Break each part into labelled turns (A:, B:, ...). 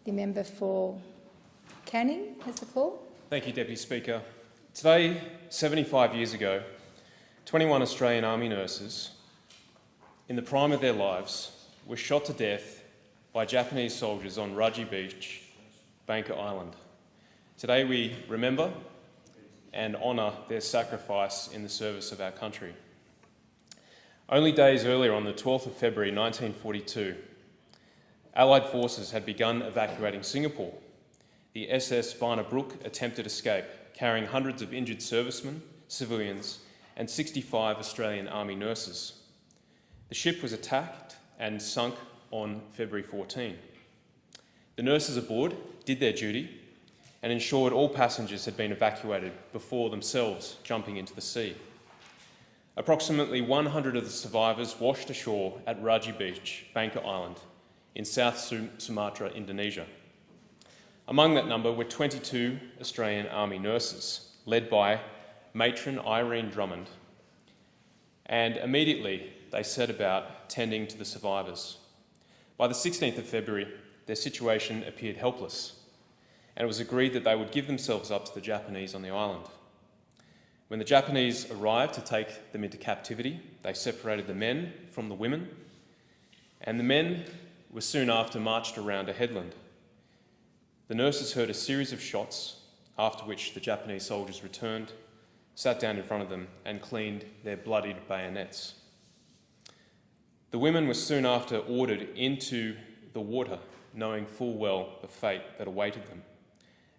A: The member for Canning has the call.
B: Thank you, Deputy Speaker. Today, 75 years ago, 21 Australian Army nurses, in the prime of their lives, were shot to death by Japanese soldiers on Raji Beach, Bangka Island. Today we remember and honour their sacrifice in the service of our country. Only days earlier, on the 12th of February 1942, Allied forces had begun evacuating Singapore. The SS Varnabrook attempted escape, carrying hundreds of injured servicemen, civilians, and 65 Australian Army nurses. The ship was attacked and sunk on February 14. The nurses aboard did their duty and ensured all passengers had been evacuated before themselves jumping into the sea. Approximately 100 of the survivors washed ashore at Raji Beach, Bangka Island, in South Sumatra, Indonesia. Among that number were 22 Australian Army nurses, led by matron Irene Drummond, and immediately they set about tending to the survivors. By the 16th of February, their situation appeared helpless, and it was agreed that they would give themselves up to the Japanese on the island. When the Japanese arrived to take them into captivity, they separated the men from the women, and the men were soon after marched around a headland. The nurses heard a series of shots, after which the Japanese soldiers returned, sat down in front of them and cleaned their bloodied bayonets. The women were soon after ordered into the water, knowing full well the fate that awaited them.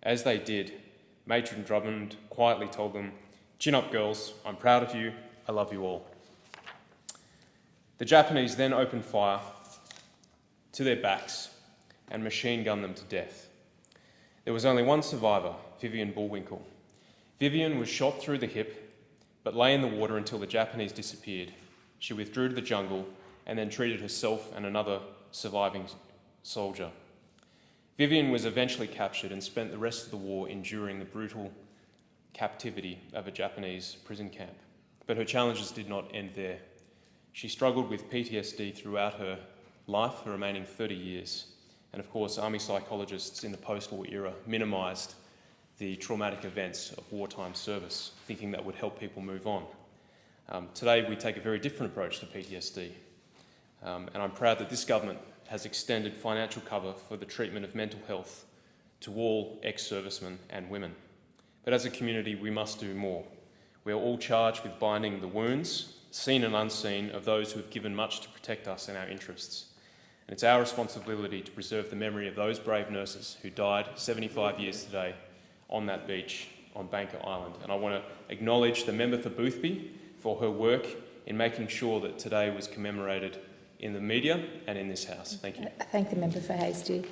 B: As they did, Matron Drummond quietly told them, "Chin up, girls, I'm proud of you, I love you all." The Japanese then opened fire to their backs and machine-gunned them to death. There was only one survivor, Vivian Bullwinkle. Vivian was shot through the hip, but lay in the water until the Japanese disappeared. She withdrew to the jungle and then treated herself and another surviving soldier. Vivian was eventually captured and spent the rest of the war enduring the brutal captivity of a Japanese prison camp. But her challenges did not end there. She struggled with PTSD throughout her life, the remaining 30 years. And of course, Army psychologists in the post-war era minimised the traumatic events of wartime service, thinking that would help people move on. Today, we take a very different approach to PTSD. And I'm proud that this government has extended financial cover for the treatment of mental health to all ex-servicemen and women. But as a community, we must do more. We are all charged with binding the wounds, seen and unseen, of those who have given much to protect us and our interests. And it's our responsibility to preserve the memory of those brave nurses who died 75 years today on that beach on Bangka Island. And I want to acknowledge the member for Boothby for her work in making sure that today was commemorated in the media and in this House. Thank you.
A: I thank the member for Hasty.